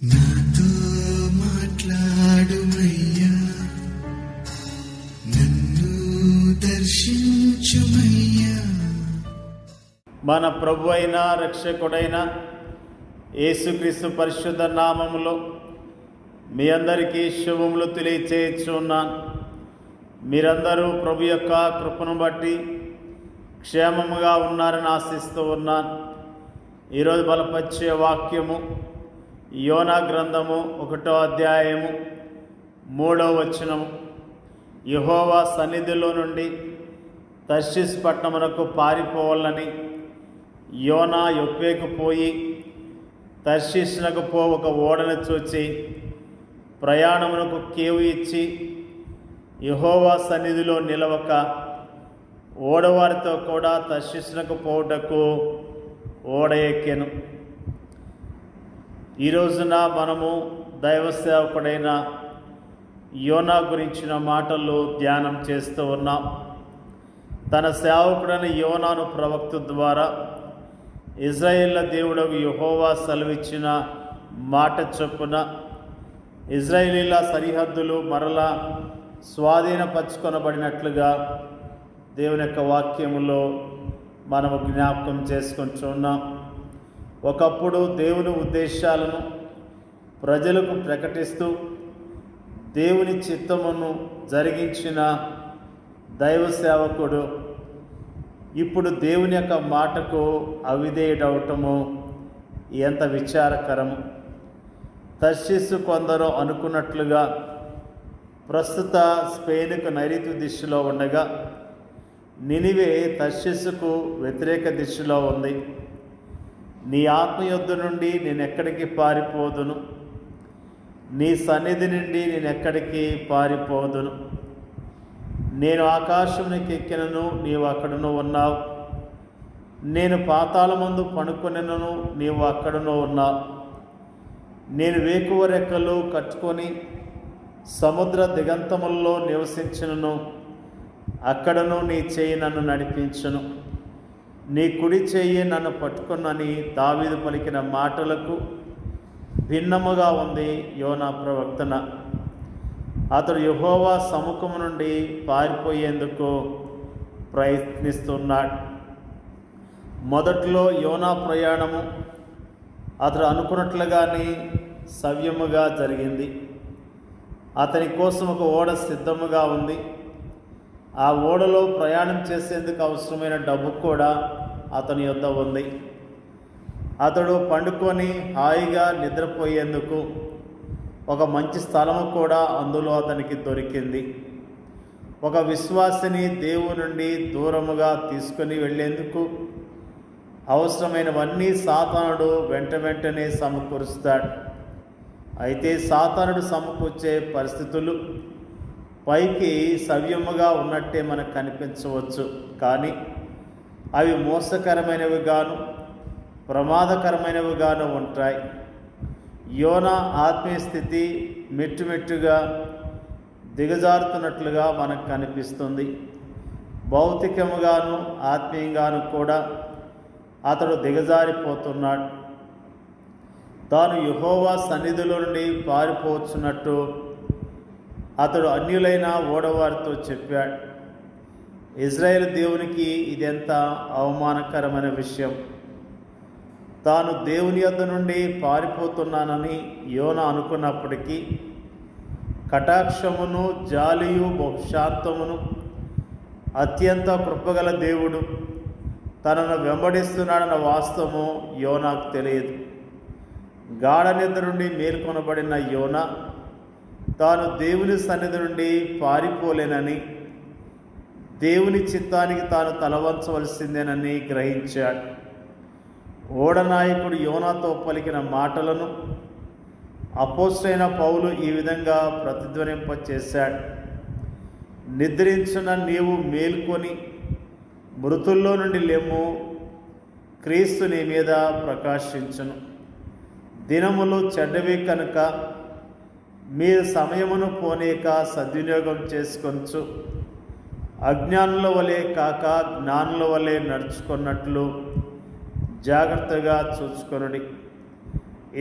నాతో మాట్లాడుమయ్యా, నన్ను దర్శించుమయ్యా. మన ప్రభు అయిన రక్షకుడైన యేసుక్రీస్తు పరిశుద్ధ నామములో మీ అందరికీ శుభములు తెలియచేయుచున్నాను. మీరందరూ ప్రభు యొక్క కృపను బట్టి క్షేమముగా ఉన్నారని ఆశిస్తూ ఉన్నాను. ఈరోజు బలపరిచే వాక్యము యోనా గ్రంథము 1వ అధ్యాయము 3వ వచనము. యెహోవా సన్నిధిలో నుండి తర్షీషు పట్టణమునకు పారిపోవాలని యోనా యొప్పేకు పోయి తర్షీషునకు ఒక ఓడను చూచి ప్రయాణమునకు కేవు ఇచ్చి యెహోవా సన్నిధిలో నిలవక ఓడవారితో కూడా తర్షీషునకు పోవుటకు ఓడ ఎక్కెను. ఈ రోజున మనము దైవ సేవకుడైన యోనా గురించిన మాటలు ధ్యానం చేస్తూ ఉన్నాం. తన సేవకుడైన యోనాను ప్రవక్త ద్వారా ఇజ్రాయేళ్ల దేవుడకు యెహోవా సెలవిచ్చిన మాట చొప్పున ఇజ్రాయేలీల సరిహద్దులు మరలా స్వాధీనపరచుకొనబడినట్లుగా దేవుని యొక్క వాక్యములో మనము జ్ఞాపకం చేసుకుంటున్నాం. ఒకప్పుడు దేవుని ఉద్దేశాలను ప్రజలకు ప్రకటిస్తూ దేవుని చిత్తమును జరిగించిన దైవ సేవకుడు ఇప్పుడు దేవుని యొక్క మాటకు అవిధేయుడవటము ఎంత విచారకరము. తర్షీషు కొందరు అనుకున్నట్లుగా ప్రస్తుత స్పెయిన్కు నైరుతి దిశలో ఉండగా నినివే తర్షీషుకు వ్యతిరేక దిశలో ఉంది. నీ ఆత్మయుద్ధ నుండి నేనెక్కడికి పారిపోదును, నీ సన్నిధి నుండి నేనెక్కడికి పారిపోదును. నేను ఆకాశమునికి ఎక్కినను, నీవు అక్కడను ఉన్నావు. నేను పాతాళమందు పడుకొనినను, నీవు అక్కడను ఉన్నావు. నేను వేకువ రెక్కలు కట్టుకొని సముద్ర దిగంతముల్లో నివసించినను, అక్కడను నీ చేయి నన్ను నడిపించును. నీ కుడి చెయ్యి నన్ను పట్టుకున్నని దావీదు పలికిన మాటలకు భిన్నముగా ఉంది యోనా ప్రవక్తన. అతడు యెహోవా సముఖము నుండి పారిపోయేందుకు ప్రయత్నిస్తున్నాడు. మొదట్లో యోనా ప్రయాణము అతడు అనుకున్నట్లుగానే సవ్యముగా జరిగింది. అతని కోసం ఒక ఓడ సిద్ధముగా ఉంది. ఆ ఓడలో ప్రయాణం చేసేందుకు అవసరమైన డబ్బు కూడా అతని యొద్ద ఉంది. అతడు పండుకొని హాయిగా నిద్రపోయేందుకు ఒక మంచి స్థలము కూడా అందులో అతనికి దొరికింది. ఒక విశ్వాసిని దేవుని నుండి దూరముగా తీసుకొని వెళ్ళేందుకు అవసరమైనవన్నీ సాతానుడు వెంటనే సమకూరుస్తాడు. అయితే సాతానుడు సమకూర్చే పరిస్థితులు పైకి సవ్యముగా ఉన్నట్టే మనకు కనిపించవచ్చు, కానీ అవి మోసకరమైనవిగాను ప్రమాదకరమైనవిగాను ఉంటాయి. యోనా ఆత్మీయ స్థితి మెట్టుమెట్టుగా దిగజారుతున్నట్లుగా మనకు కనిపిస్తుంది. భౌతికముగాను ఆత్మీయంగాను కూడా అతడు దిగజారిపోతున్నాడు. తాను యెహోవా సన్నిధిలో నుండి పారిపోవచ్చున్నట్టు అతడు అన్యులైన ఓడవారితో చెప్పాడు. ఇజ్రాయేల్ దేవునికి ఇదెంత అవమానకరమైన విషయం. తాను దేవుని యొద్ద నుండి పారిపోతున్నానని యోనా అనుకున్నప్పటికీ కటాక్షమును జాలియు బహుశాంతమును అత్యంత కృపగల దేవుడు తనను వెంబడిస్తున్నాడన్న వాస్తవము యోనాకు తెలియదు. గాఢ నిద్ర నుండి మేల్కొనబడిన యోనా తాను దేవుని సన్నిధి నుండి పారిపోలేనని, దేవుని చిత్తానికి తాను తలవంచవలసిందేనని గ్రహించాడు. ఓడనాయకుడు యోనాతో పలికిన మాటలను అపోస్తలుడైన పౌలు ఈ విధంగా ప్రతిధ్వనింపచేశాడు. నిద్రించిన నీవు మేల్కొని మృతుల్లో నుండి లెమ్ము, క్రీస్తు నీ మీద ప్రకాశించును. దినములు చెడ్డవి కనుక మీరు సమయమును పోనీక సద్వినియోగం చేసుకొనచ్చు. అజ్ఞానుల వలె కాక జ్ఞానుల వలె నడుచుకున్నట్లు జాగ్రత్తగా చూసుకొనుడి.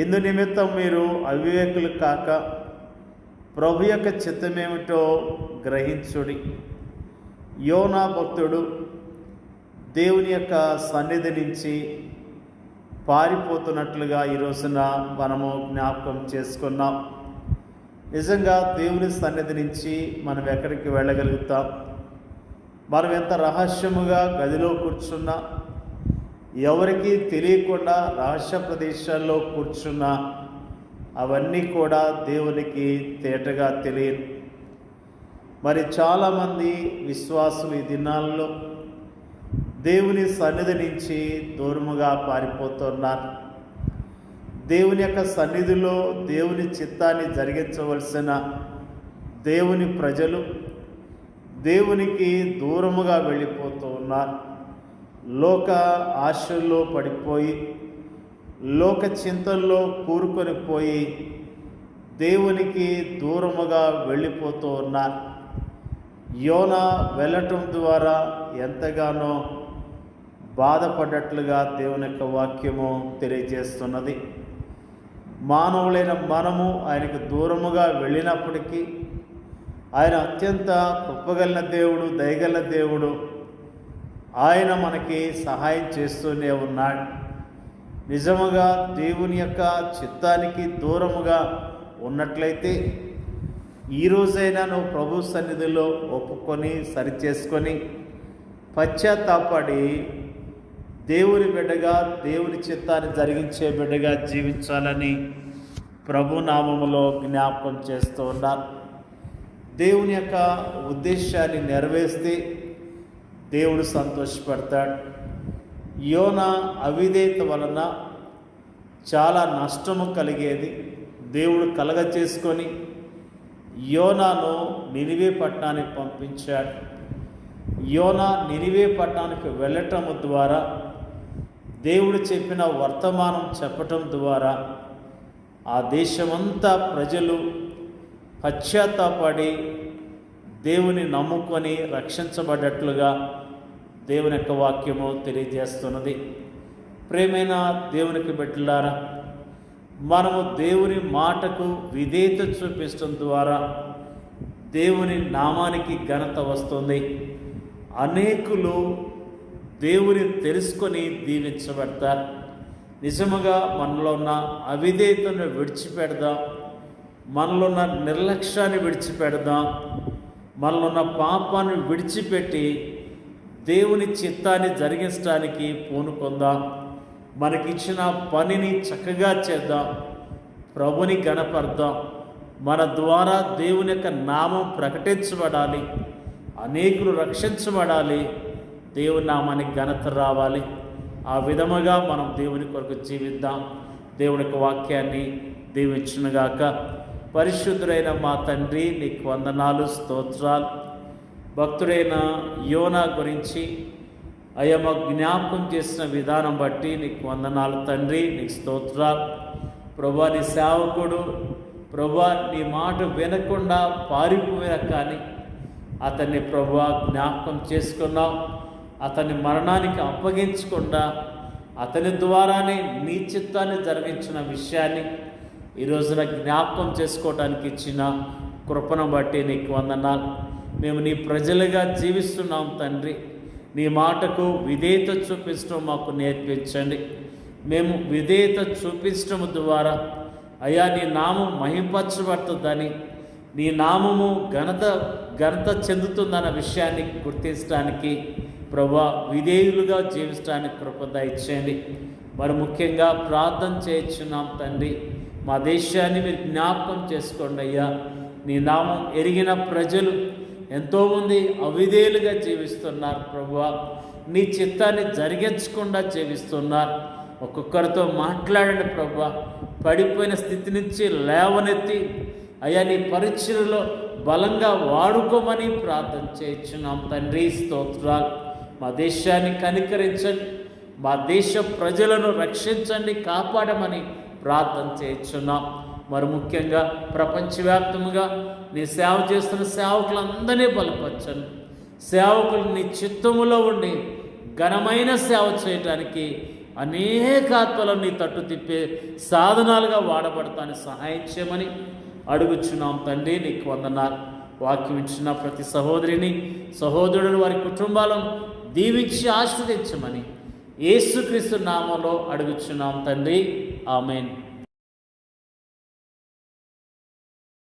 ఇందు నిమిత్తం మీరు అవివేకులు కాక ప్రభు యొక్క చిత్తమేమిటో గ్రహించుడి. యోనా భక్తుడు దేవుని యొక్క సన్నిధి నుంచి పారిపోతున్నట్లుగా ఈ రోజున మనము జ్ఞాపకం చేసుకున్నాం. నిజంగా దేవుని సన్నిధి నుంచి మనం ఎక్కడికి వెళ్ళగలుగుతాం? మనం ఎంత రహస్యముగా గదిలో కూర్చున్నా, ఎవరికీ తెలియకుండా రహస్య ప్రదేశాల్లో కూర్చున్నా అవన్నీ కూడా దేవునికి తేటగా తెలియదు. మరి చాలామంది విశ్వాసులు ఈ దినాల్లో దేవుని సన్నిధి నుంచి దూరముగా పారిపోతున్నారు. దేవుని యొక్క సన్నిధిలో దేవుని చిత్తాన్ని జరిగించవలసిన దేవుని ప్రజలు దేవునికి దూరముగా వెళ్ళిపోతూ ఉన్నారు. లోక ఆశల్లో పడిపోయి, లోక చింతల్లో కూరుకొని పోయి దేవునికి దూరముగా వెళ్ళిపోతూ ఉన్నారు. యోనా వెళ్ళటం ద్వారా ఎంతగానో బాధపడ్డట్లుగా దేవుని యొక్క వాక్యము తెలియజేస్తున్నది. మానవులైన మనము ఆయనకు దూరముగా వెళ్ళినప్పటికీ ఆయన అత్యంత కృపగల దేవుడు, దయగల దేవుడు. ఆయన మనకి సహాయం చేస్తూనే ఉన్నాడు. నిజముగా దేవుని యొక్క చిత్తానికి దూరముగా ఉన్నట్లయితే ఈరోజైనా నువ్వు ప్రభు సన్నిధిలో ఒప్పుకొని సరిచేసుకొని పశ్చాత్తాపడి దేవుని బిడ్డగా, దేవుని చిత్తాన్ని జరిగించే బిడ్డగా జీవించాలని ప్రభు నామములో జ్ఞాపకం చేస్తూ ఉన్నారు. దేవుని యొక్క ఉద్దేశాన్ని నెరవేర్స్తే దేవుడు సంతోషపడతాడు. యోనా అవిధేయత వలన చాలా నష్టము కలిగేది. దేవుడు కలగచేసుకొని యోనాను నినివే పట్టణానికి పంపించాడు. యోనా నినివే పట్టణానికి వెళ్ళటం ద్వారా, దేవుడు చెప్పిన వర్తమానం చెప్పటం ద్వారా ఆ దేశమంతా ప్రజలు పశ్చాత్తాపడి దేవుని నమ్ముకొని రక్షించబడ్డట్లుగా దేవుని యొక్క వాక్యము తెలియజేస్తున్నది. ప్రేమైన దేవునికి బిడ్డలారా, మనము దేవుని మాటకు విధేయత చూపించడం ద్వారా దేవుని నామానికి ఘనత వస్తుంది. అనేకులు దేవుని తెలుసుకొని దీవించబడతారు. నిజముగా మనలో ఉన్న అవిధేయతను విడిచిపెడదాం, మనలో ఉన్న నిర్లక్ష్యాన్ని విడిచిపెడదాం, మనలో ఉన్న పాపాన్ని విడిచిపెట్టి దేవుని చిత్తాన్ని జరిగించడానికి పూనుకొందాం. మనకిచ్చిన పనిని చక్కగా చేద్దాం, ప్రభుని గణపడదాం. మన ద్వారా దేవుని యొక్క నామం ప్రకటించబడాలి, అనేకులు రక్షించబడాలి, దేవుని నామానికి ఘనత రావాలి. ఆ విధముగా మనం దేవుని కొరకు జీవిద్దాం. దేవుని యొక్క వాక్యాన్ని దీవించునుగాక. పరిశుద్ధుడైన మా తండ్రి, నీకు వందనాలు, స్తోత్రాలు. భక్తుడైన యోనా గురించి అయ్యా మాకు జ్ఞాపకం చేసిన విధానం బట్టి నీకు వందనాలు తండ్రి, నీకు స్తోత్రాలు. ప్రభా, నీ సేవకుడు ప్రభా నీ మాట వినకుండా పారిపోయినా కానీ అతన్ని ప్రభా జ్ఞాపకం చేసుకున్నావు. అతన్ని మరణానికి అప్పగించకుండా అతని ద్వారానే నీ చిత్తాన్ని జరిగించిన విషయాన్ని ఈ రోజున జ్ఞాపకం చేసుకోవడానికి ఇచ్చిన కృపను బట్టి నీకు వందనాలు. మేము నీ ప్రజలుగా జీవిస్తున్నాం తండ్రి. నీ మాటకు విధేయత చూపించడం మాకు నేర్పించండి. మేము విధేయత చూపించడం ద్వారా అయ్యా నీ నామం మహింపరచబడుతుందని, నీ నామము ఘనత చెందుతుందన్న విషయాన్ని గుర్తించడానికి ప్రభా విధేయులుగా జీవించడానికి కృప దయచేయండి. మరి ముఖ్యంగా ప్రార్థన చేయించున్నాం తండ్రి. మా దేశాన్ని మీరు జ్ఞాపకం చేసుకోండి అయ్యా. నీ నామం ఎరిగిన ప్రజలు ఎంతోమంది అవిధేయులుగా జీవిస్తున్నారు ప్రభువా. నీ చిత్తాన్ని జరిగించకుండా జీవిస్తున్నారు. ఒక్కొక్కరితో మాట్లాడండి ప్రభువా. పడిపోయిన స్థితి నుంచి లేవనెత్తి అయ్యా నీ పరిచర్యలో బలంగా వాడుకోమని ప్రార్థన చేయించున్నాం తండ్రి. స్తోత్రాలు. మా దేశాన్ని కనికరించండి, మా దేశ ప్రజలను రక్షించండి, కాపాడమని ప్రార్థన చేయించున్నాం. మరి ముఖ్యంగా ప్రపంచవ్యాప్తంగా నీ సేవ చేస్తున్న సేవకులందరినీ బలపరచండి. సేవకులు నీ చిత్తములో ఉండి ఘనమైన సేవ చేయడానికి అనేక ఆత్మలను నీ తట్టు తిప్పే సాధనాలుగా వాడబడతాను సహాయం చేయమని అడుగుచున్నాం తండ్రి. నీకు వందనాలు. వాక్యం ఇచ్చిన ప్రతి సహోదరిని సహోదరుడు వారి కుటుంబాలను దీవించి ఆశీర్వదించమని యేసుక్రీస్తు నామములో అడుగుచున్నాం తండ్రి. ఆమేన్.